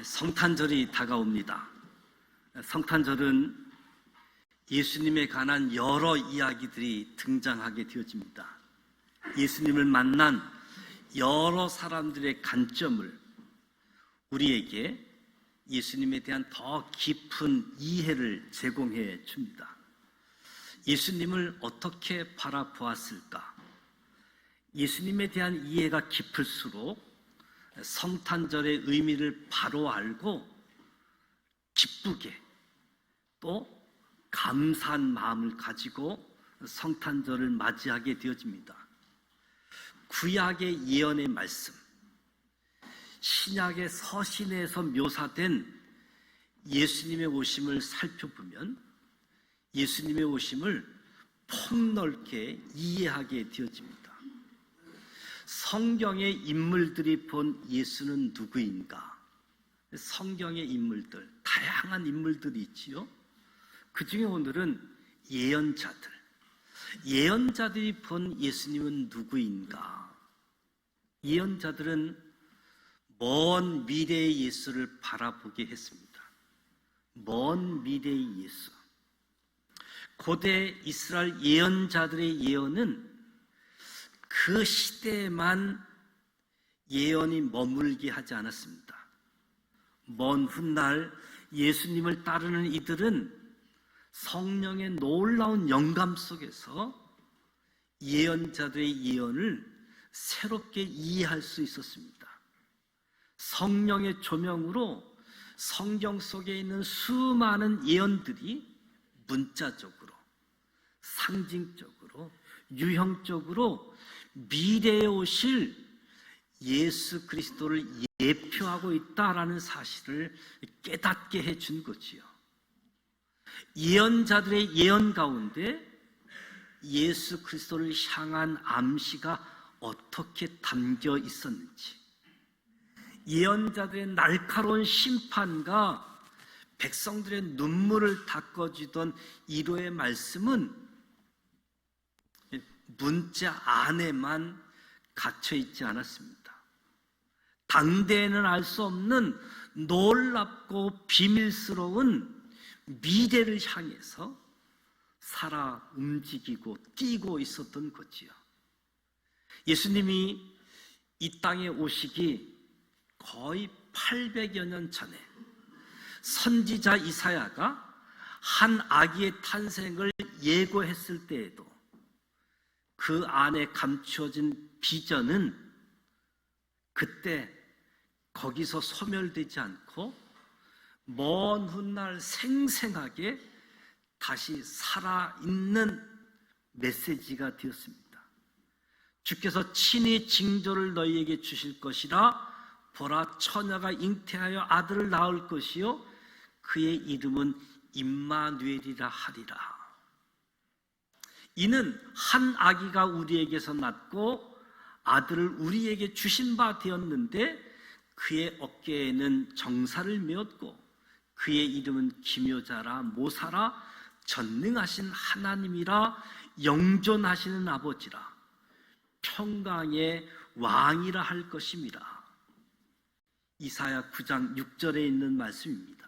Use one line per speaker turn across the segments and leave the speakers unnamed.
성탄절이 다가옵니다. 성탄절은 예수님에 관한 여러 이야기들이 등장하게 되어집니다. 예수님을 만난 여러 사람들의 관점을 우리에게 예수님에 대한 더 깊은 이해를 제공해 줍니다. 예수님을 어떻게 바라보았을까? 예수님에 대한 이해가 깊을수록 성탄절의 의미를 바로 알고 기쁘게 또 감사한 마음을 가지고 성탄절을 맞이하게 되어집니다. 구약의 예언의 말씀, 신약의 서신에서 묘사된 예수님의 오심을 살펴보면 예수님의 오심을 폭넓게 이해하게 되어집니다. 성경의 인물들이 본 예수는 누구인가? 성경의 인물들, 다양한 인물들이 있지요. 그 중에 오늘은 예언자들이 본 예수님은 누구인가? 예언자들은 먼 미래의 예수를 바라보게 했습니다. 먼 미래의 예수. 고대 이스라엘 예언자들의 예언은 그 시대에만 예언이 머물게 하지 않았습니다. 먼 훗날 예수님을 따르는 이들은 성령의 놀라운 영감 속에서 예언자들의 예언을 새롭게 이해할 수 있었습니다. 성령의 조명으로 성경 속에 있는 수많은 예언들이 문자적으로, 상징적으로, 유형적으로 미래에 오실 예수 그리스도를 예표하고 있다라는 사실을 깨닫게 해준 거지요. 예언자들의 예언 가운데 예수 그리스도를 향한 암시가 어떻게 담겨 있었는지, 예언자들의 날카로운 심판과 백성들의 눈물을 닦아주던 이로의 말씀은 문자 안에만 갇혀 있지 않았습니다. 당대에는 알 수 없는 놀랍고 비밀스러운 미래를 향해서 살아 움직이고 뛰고 있었던 거지요. 예수님이 이 땅에 오시기 거의 800여 년 전에 선지자 이사야가 한 아기의 탄생을 예고했을 때에도 그 안에 감추어진 비전은 그때 거기서 소멸되지 않고 먼 훗날 생생하게 다시 살아있는 메시지가 되었습니다. 주께서 친히 징조를 너희에게 주실 것이라. 보라, 처녀가 잉태하여 아들을 낳을 것이요 그의 이름은 임마누엘이라 하리라. 이는 한 아기가 우리에게서 낳고 아들을 우리에게 주신 바 되었는데 그의 어깨에는 정사를 메었고 그의 이름은 기묘자라, 모사라, 전능하신 하나님이라, 영존하시는 아버지라, 평강의 왕이라 할 것임이라. 이사야 9장 6절에 있는 말씀입니다.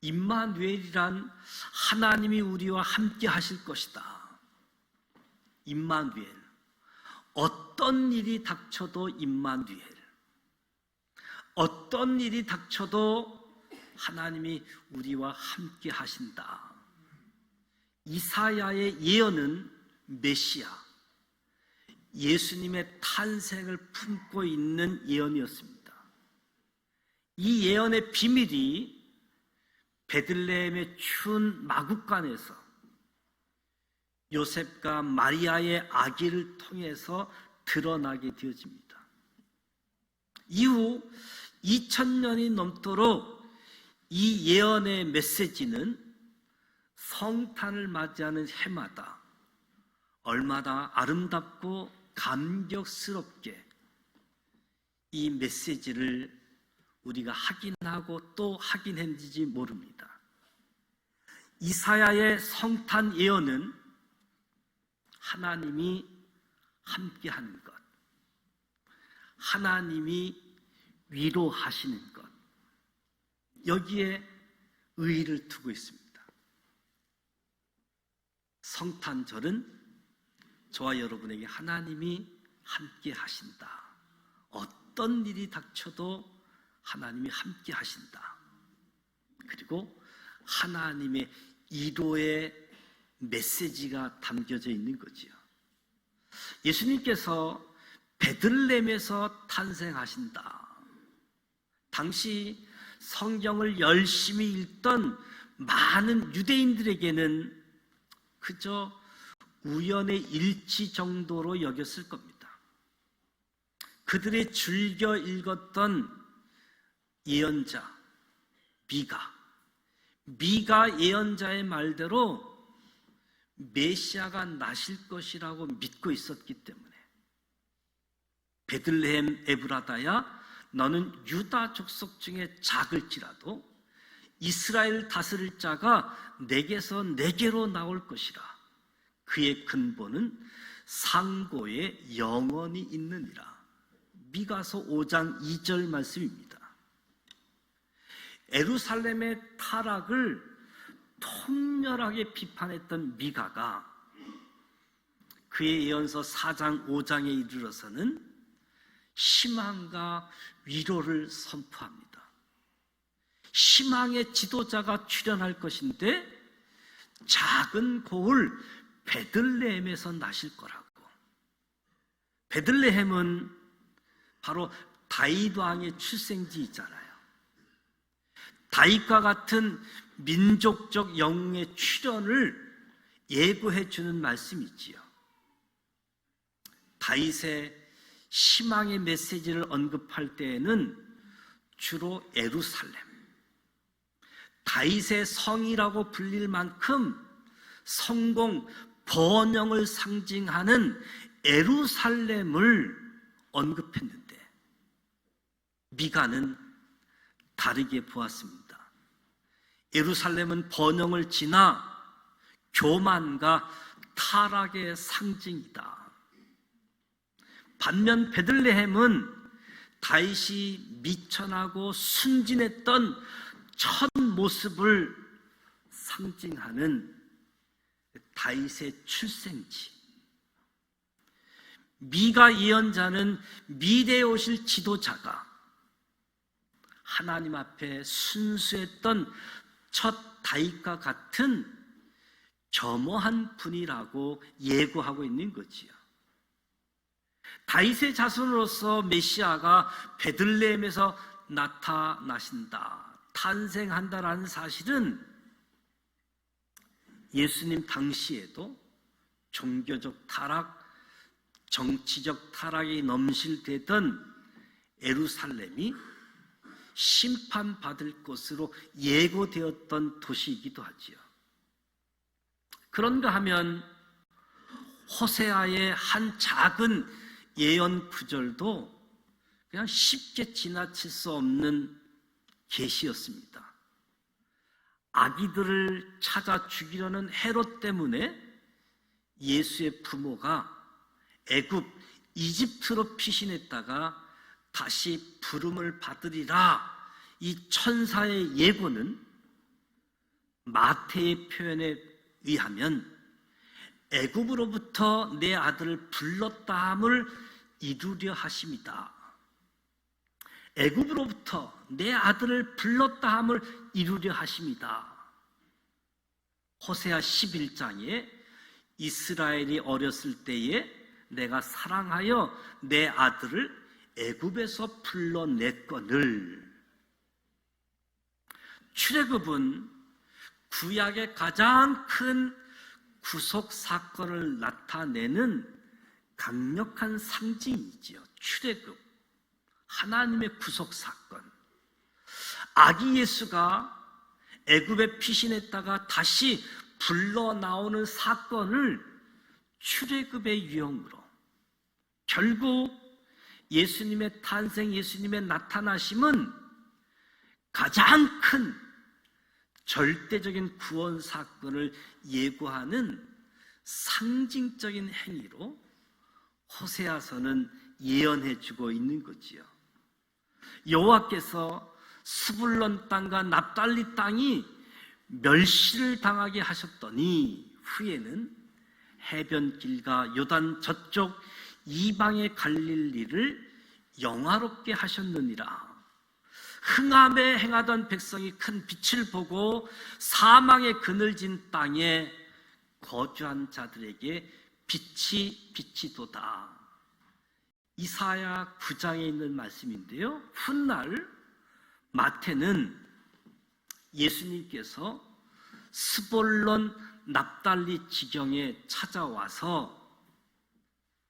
임마누엘이란 하나님이 우리와 함께 하실 것이다. 임마누엘. 어떤 일이 닥쳐도 임마누엘. 어떤 일이 닥쳐도 하나님이 우리와 함께 하신다. 이사야의 예언은 메시아, 예수님의 탄생을 품고 있는 예언이었습니다. 이 예언의 비밀이 베들레헴의 추운 마구간에서 요셉과 마리아의 아기를 통해서 드러나게 되어집니다. 이후 2000년이 넘도록 이 예언의 메시지는 성탄을 맞이하는 해마다 얼마나 아름답고 감격스럽게 이 메시지를 우리가 확인하고 또 확인했는지 모릅니다. 이사야의 성탄 예언은 하나님이 함께하는 것, 하나님이 위로하시는 것, 여기에 의의를 두고 있습니다. 성탄절은 저와 여러분에게 하나님이 함께 하신다. 어떤 일이 닥쳐도 하나님이 함께 하신다. 그리고 하나님의 위로의 메시지가 담겨져 있는 거지요. 예수님께서 베들레헴에서 탄생하신다. 당시 성경을 열심히 읽던 많은 유대인들에게는 그저 우연의 일치 정도로 여겼을 겁니다. 그들의 즐겨 읽었던 예언자 미가 예언자의 말대로 메시아가 나실 것이라고 믿고 있었기 때문에 베들레헴 에브라다야 너는 유다 족속 중에 작을지라도 이스라엘 다스릴 자가 내게서 내게로 나올 것이라. 그의 근본은 상고에 영원히 있느니라. 미가서 5장 2절 말씀입니다. 예루살렘의 타락을 통렬하게 비판했던 미가가 그의 예언서 4장 5장에 이르러서는 희망과 위로를 선포합니다. 희망의 지도자가 출현할 것인데 작은 고을 베들레헴에서 나실 거라고. 베들레헴은 바로 다윗 왕의 출생지이잖아요. 다윗과 같은 민족적 영웅의 출현을 예고해 주는 말씀이지요. 다윗의 희망의 메시지를 언급할 때에는 주로 예루살렘, 다윗의 성이라고 불릴 만큼 성공, 번영을 상징하는 예루살렘을 언급했는데 미가는 다르게 보았습니다. 예루살렘은 번영을 지나 교만과 타락의 상징이다. 반면 베들레헴은 다윗이 미천하고 순진했던 첫 모습을 상징하는 다윗의 출생지. 미가 예언자는 미래에 오실 지도자가 하나님 앞에 순수했던 첫 다윗과 같은 겸허한 분이라고 예고하고 있는 거지요. 다윗의 자손으로서 메시아가 베들레헴에서 나타나신다, 탄생한다라는 사실은 예수님 당시에도 종교적 타락, 정치적 타락이 넘실대던 예루살렘이 심판받을 것으로 예고되었던 도시이기도 하지요. 그런가 하면 호세아의 한 작은 예언 구절도 그냥 쉽게 지나칠 수 없는 계시였습니다. 아기들을 찾아 죽이려는 헤롯 때문에 예수의 부모가 애굽, 이집트로 피신했다가 다시 부름을 받으리라. 이 천사의 예고는 마태의 표현에 의하면 애굽으로부터 내 아들을 불렀다함을 이루려 하심이다. 애굽으로부터 내 아들을 불렀다함을 이루려 하심이다. 호세아 11장에 이스라엘이 어렸을 때에 내가 사랑하여 내 아들을 애굽에서 불러냈거늘. 출애굽은 구약의 가장 큰 구속 사건을 나타내는 강력한 상징이지요. 출애굽, 하나님의 구속 사건. 아기 예수가 애굽에 피신했다가 다시 불러 나오는 사건을 출애굽의 유형으로, 결국 예수님의 탄생, 예수님의 나타나심은 가장 큰 절대적인 구원 사건을 예고하는 상징적인 행위로 호세아서는 예언해 주고 있는 거지요. 여호와께서 스불론 땅과 납달리 땅이 멸시를 당하게 하셨더니 후에는 해변길과 요단 저쪽 이방에 갈릴 일을 영화롭게 하셨느니라. 흥함에 행하던 백성이 큰 빛을 보고 사망의 그늘진 땅에 거주한 자들에게 빛이 비치도다. 이사야 9장에 있는 말씀인데요, 훗날 마태는 예수님께서 스볼론 납달리 지경에 찾아와서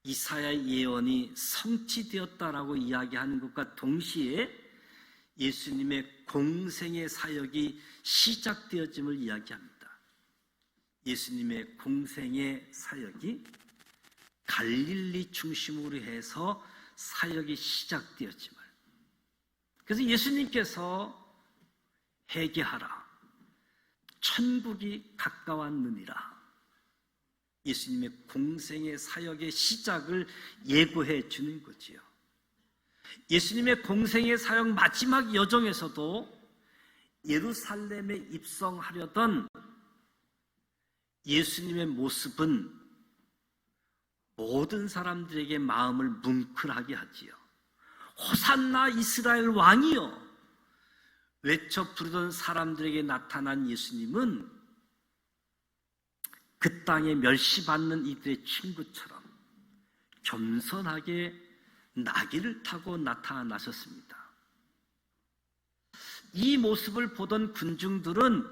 이사야의 예언이 성취되었다라고 이야기하는 것과 동시에 예수님의 공생의 사역이 시작되어짐을 이야기합니다. 예수님의 공생의 사역이 갈릴리 중심으로 해서 사역이 시작되었지만, 그래서 예수님께서 회개하라, 천국이 가까웠느니라, 예수님의 공생의 사역의 시작을 예고해 주는 거지요. 예수님의 공생의 사역 마지막 여정에서도 예루살렘에 입성하려던 예수님의 모습은 모든 사람들에게 마음을 뭉클하게 하지요. 호산나 이스라엘 왕이여 외쳐 부르던 사람들에게 나타난 예수님은 그 땅에 멸시받는 이들의 친구처럼 겸손하게 나귀를 타고 나타나셨습니다. 이 모습을 보던 군중들은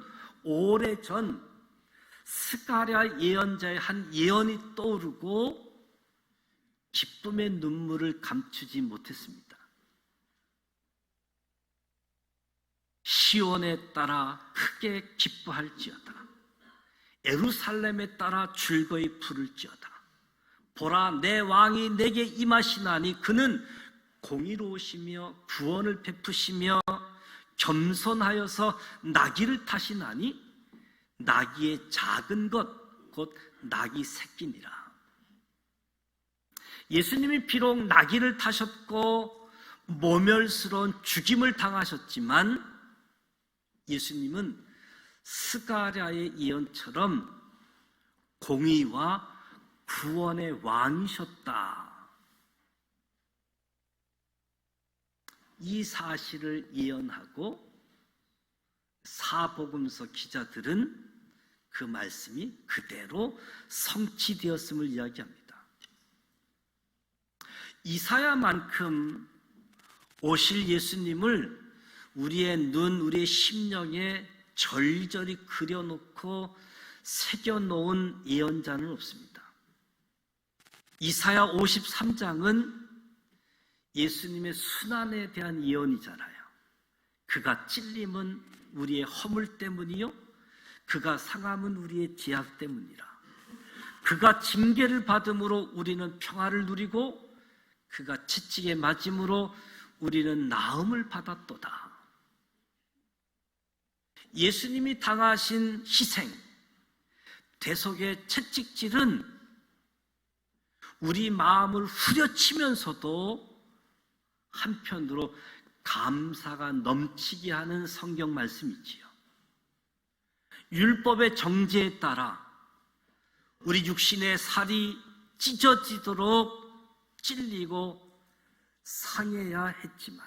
오래전 스가랴 예언자의 한 예언이 떠오르고 기쁨의 눈물을 감추지 못했습니다. 시온에 따라 크게 기뻐할지어다, 예루살렘에 따라 즐거이 부를지어다. 보라, 내 왕이 내게 임하시나니 그는 공의로우시며 구원을 베푸시며 겸손하여서 나귀를 타시나니 나귀의 작은 것 곧 나귀 새끼니라. 예수님이 비록 나귀를 타셨고 모멸스러운 죽임을 당하셨지만 예수님은 스가랴의 예언처럼 공의와 구원의 왕이셨다. 이 사실을 예언하고 사복음서 기자들은 그 말씀이 그대로 성취되었음을 이야기합니다. 이사야만큼 오실 예수님을 우리의 눈, 우리의 심령에 절절히 그려놓고 새겨놓은 예언자는 없습니다. 이사야 53장은 예수님의 순환에 대한 예언이잖아요. 그가 찔림은 우리의 허물 때문이요, 그가 상함은 우리의 죄악 때문이라. 그가 징계를 받음으로 우리는 평화를 누리고 그가 채찍에 맞음으로 우리는 나음을 받았도다. 예수님이 당하신 희생, 대속의 채찍질은 우리 마음을 후려치면서도 한편으로 감사가 넘치게 하는 성경 말씀이지요. 율법의 정죄에 따라 우리 육신의 살이 찢어지도록 찔리고 상해야 했지만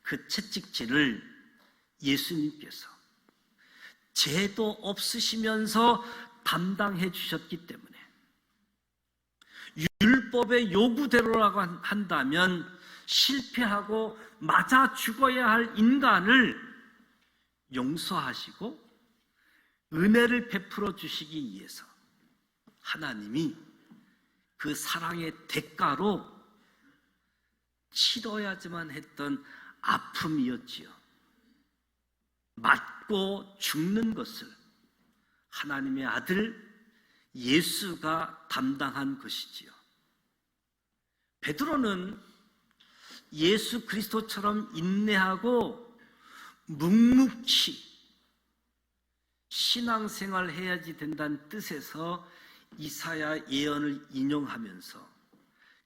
그 채찍질을 예수님께서 죄도 없으시면서 담당해 주셨기 때문에, 율법의 요구대로라고 한다면 실패하고 맞아 죽어야 할 인간을 용서하시고 은혜를 베풀어 주시기 위해서 하나님이 그 사랑의 대가로 치러야지만 했던 아픔이었지요. 맞고 죽는 것을 하나님의 아들 예수가 담당한 것이지요. 베드로는 예수 그리스도처럼 인내하고 묵묵히 신앙생활 해야지 된다는 뜻에서 이사야 예언을 인용하면서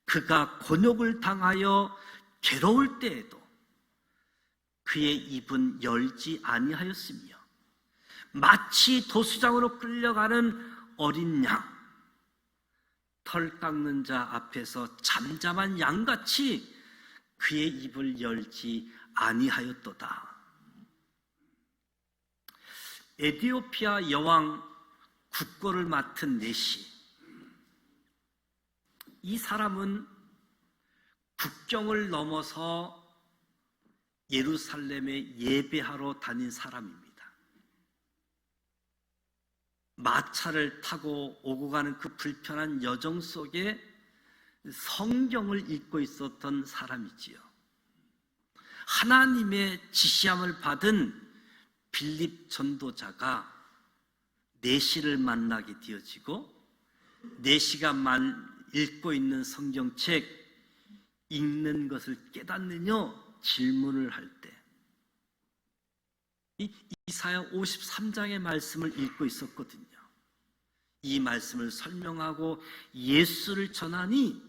그가 곤욕을 당하여 괴로울 때에도 그의 입은 열지 아니하였으며 마치 도수장으로 끌려가는 어린 양, 털 깎는 자 앞에서 잠잠한 양같이 그의 입을 열지 아니하였도다. 에티오피아 여왕 국거를 맡은 네시, 이 사람은 국경을 넘어서 예루살렘에 예배하러 다닌 사람입니다. 마차를 타고 오고 가는 그 불편한 여정 속에 성경을 읽고 있었던 사람이지요. 하나님의 지시함을 받은 빌립 전도자가 네시를 만나게 되어지고, 네시가 읽고 있는 성경책 읽는 것을 깨닫느냐 질문을 할 때 이사야 53장의 말씀을 읽고 있었거든요. 이 말씀을 설명하고 예수를 전하니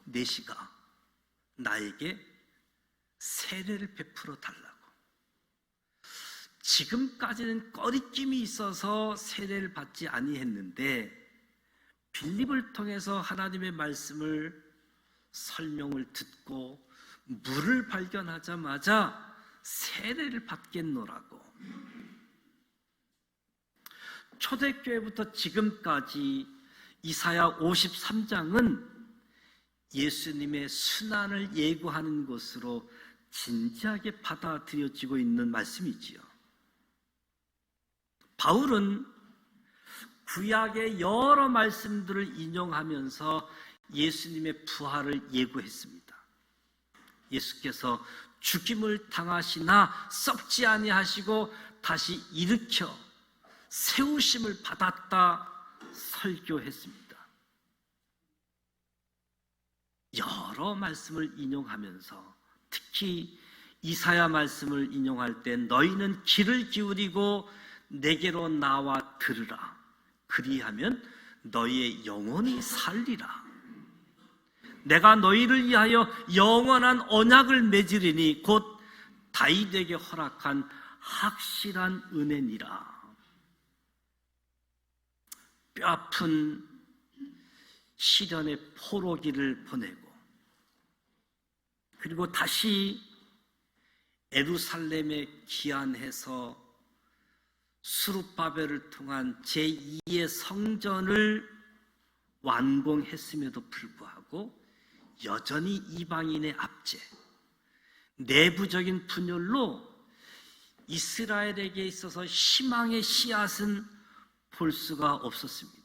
네시가 나에게 세례를 베풀어 달라고. 지금까지는 꺼리낌이 있어서 세례를 받지 아니했는데 빌립을 통해서 하나님의 말씀을 설명을 듣고 물을 발견하자마자 세례를 받겠노라고. 초대교회부터 지금까지 이사야 53장은 예수님의 순환을 예고하는 것으로 진지하게 받아들여지고 있는 말씀이지요. 바울은 구약의 여러 말씀들을 인용하면서 예수님의 부활을 예고했습니다. 예수께서 죽임을 당하시나 썩지 아니하시고 다시 일으켜 세우심을 받았다 설교했습니다. 여러 말씀을 인용하면서 특히 이사야 말씀을 인용할 때 너희는 귀를 기울이고 내게로 나와 들으라. 그리하면 너희의 영혼이 살리라. 내가 너희를 위하여 영원한 언약을 맺으리니 곧 다윗에게 허락한 확실한 은혜니라. 뼈아픈 시련의 포로기를 보내고 그리고 다시 예루살렘에 귀환해서 스룹바벨을 통한 제2의 성전을 완공했음에도 불구하고 여전히 이방인의 압제, 내부적인 분열로 이스라엘에게 있어서 희망의 씨앗은 볼 수가 없었습니다.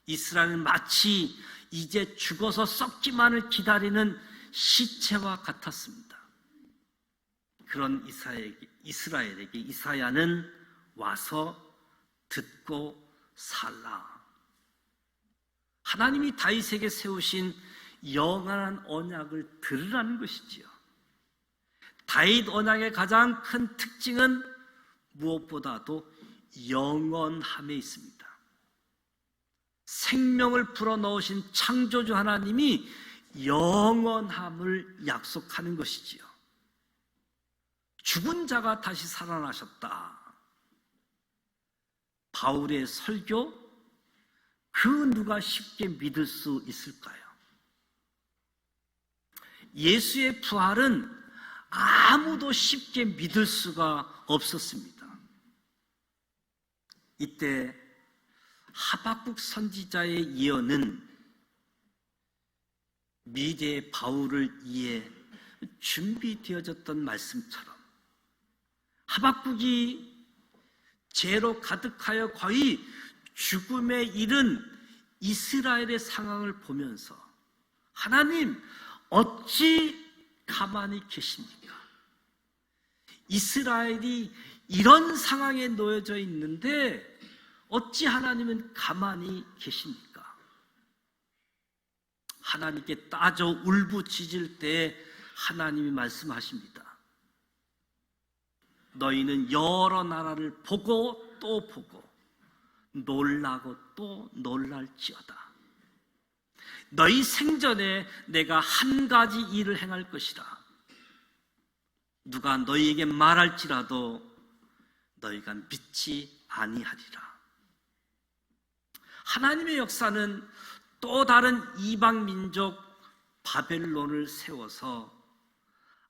이스라엘은 마치 이제 죽어서 썩기만을 기다리는 시체와 같았습니다. 그런 이스라엘에게 이사야는 와서 듣고 살라. 하나님이 다윗에게 세우신 영원한 언약을 들으라는 것이지요. 다윗 언약의 가장 큰 특징은 무엇보다도 영원함에 있습니다. 생명을 불어넣으신 창조주 하나님이 영원함을 약속하는 것이지요. 죽은 자가 다시 살아나셨다. 바울의 설교, 그 누가 쉽게 믿을 수 있을까요? 예수의 부활은 아무도 쉽게 믿을 수가 없었습니다. 이때 하박국 선지자의 예언은 미래의 바울을 위해 준비되어졌던 말씀처럼 하박국이 죄로 가득하여 거의 죽음에 이른 이스라엘의 상황을 보면서 하나님 어찌 가만히 계십니까? 이스라엘이 이런 상황에 놓여져 있는데 어찌 하나님은 가만히 계십니까? 하나님께 따져 울부짖을 때 하나님이 말씀하십니다. 너희는 여러 나라를 보고 또 보고 놀라고 또 놀랄지어다. 너희 생전에 내가 한 가지 일을 행할 것이라. 누가 너희에게 말할지라도 너희가 믿지 아니하리라. 하나님의 역사는 또 다른 이방 민족 바벨론을 세워서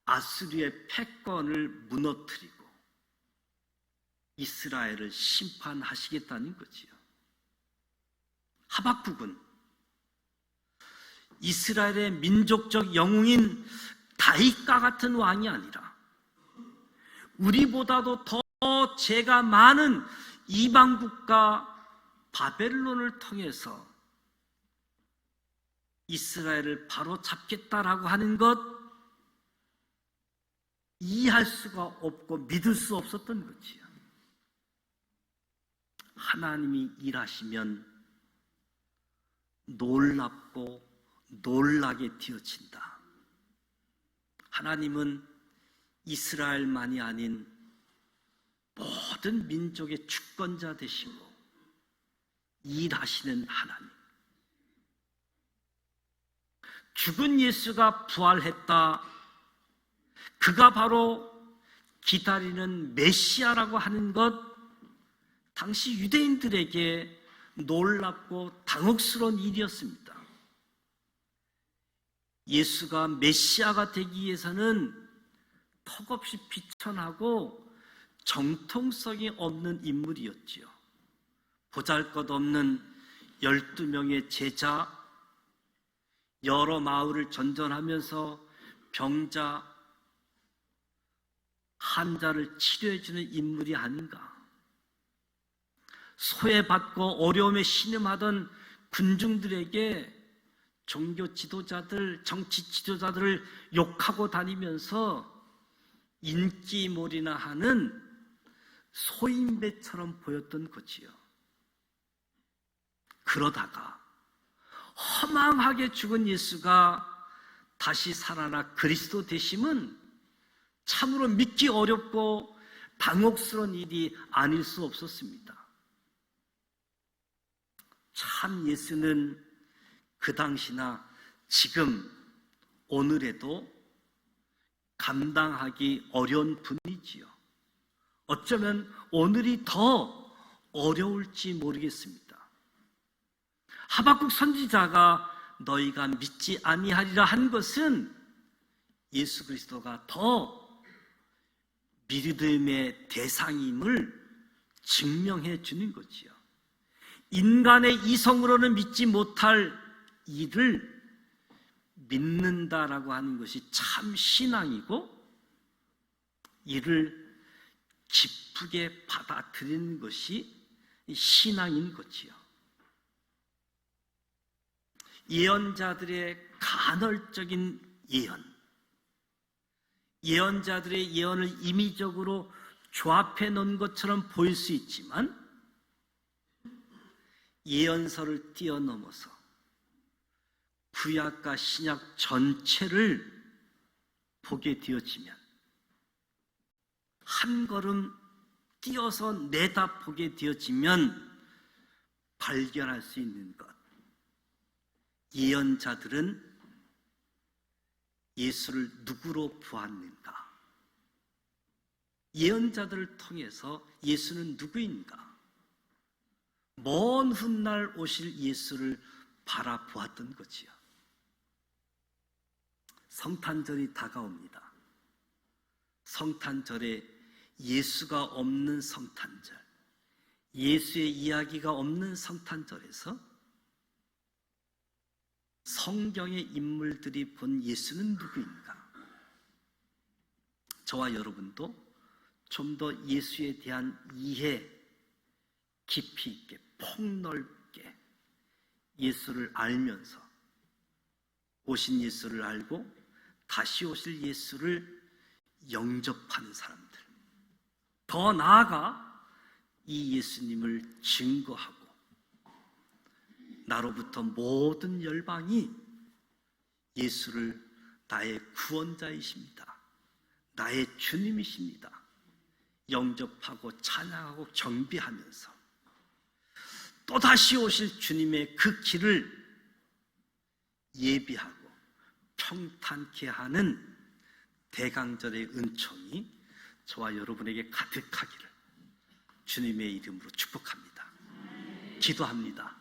아수르의 패권을 무너뜨리고 이스라엘을 심판하시겠다는 거지요. 하박국은 이스라엘의 민족적 영웅인 다윗과 같은 왕이 아니라 우리보다도 더 죄가 많은 이방국가 바벨론을 통해서 이스라엘을 바로 잡겠다라고 하는 것, 이해할 수가 없고 믿을 수 없었던 거지요. 하나님이 일하시면 놀랍고 놀라게 되어진다. 하나님은 이스라엘만이 아닌 모든 민족의 주권자 되시고 일하시는 하나님. 죽은 예수가 부활했다. 그가 바로 기다리는 메시아라고 하는 것, 당시 유대인들에게 놀랍고 당혹스러운 일이었습니다. 예수가 메시아가 되기 위해서는 턱없이 비천하고 정통성이 없는 인물이었지요. 보잘것없는 12명의 제자, 여러 마을을 전전하면서 병자, 환자를 치료해주는 인물이 아닌가. 소외받고 어려움에 신음하던 군중들에게 종교 지도자들, 정치 지도자들을 욕하고 다니면서 인기몰이나 하는 소인배처럼 보였던 거지요. 그러다가 허망하게 죽은 예수가 다시 살아나 그리스도 되심은 참으로 믿기 어렵고 당혹스러운 일이 아닐 수 없었습니다. 참 예수는 그 당시나 지금 오늘에도 감당하기 어려운 분이지요. 어쩌면 오늘이 더 어려울지 모르겠습니다. 하박국 선지자가 너희가 믿지 아니하리라 한 것은 예수 그리스도가 더 믿음의 대상임을 증명해 주는 거지요. 인간의 이성으로는 믿지 못할 일을 믿는다라고 하는 것이 참 신앙이고, 이를 기쁘게 받아들이는 것이 신앙인 거지요. 예언자들의 간헐적인 예언, 예언자들의 예언을 임의적으로 조합해 놓은 것처럼 보일 수 있지만 예언서를 뛰어넘어서 구약과 신약 전체를 보게 되어지면, 한 걸음 뛰어서 내다보게 되어지면 발견할 수 있는 것, 예언자들은 예수를 누구로 보았는가? 예언자들을 통해서 예수는 누구인가? 먼 훗날 오실 예수를 바라보았던 거지요. 성탄절이 다가옵니다. 성탄절에 예수가 없는 성탄절, 예수의 이야기가 없는 성탄절에서 성경의 인물들이 본 예수는 누구인가? 저와 여러분도 좀 더 예수에 대한 이해 깊이 있게 폭넓게 예수를 알면서 오신 예수를 알고 다시 오실 예수를 영접하는 사람들, 더 나아가 이 예수님을 증거하고 나로부터 모든 열방이 예수를 나의 구원자이십니다, 나의 주님이십니다 영접하고 찬양하고 경배하면서 또다시 오실 주님의 그 길을 예비하고 평탄케 하는 대강절의 은총이 저와 여러분에게 가득하기를 주님의 이름으로 축복합니다. 기도합니다.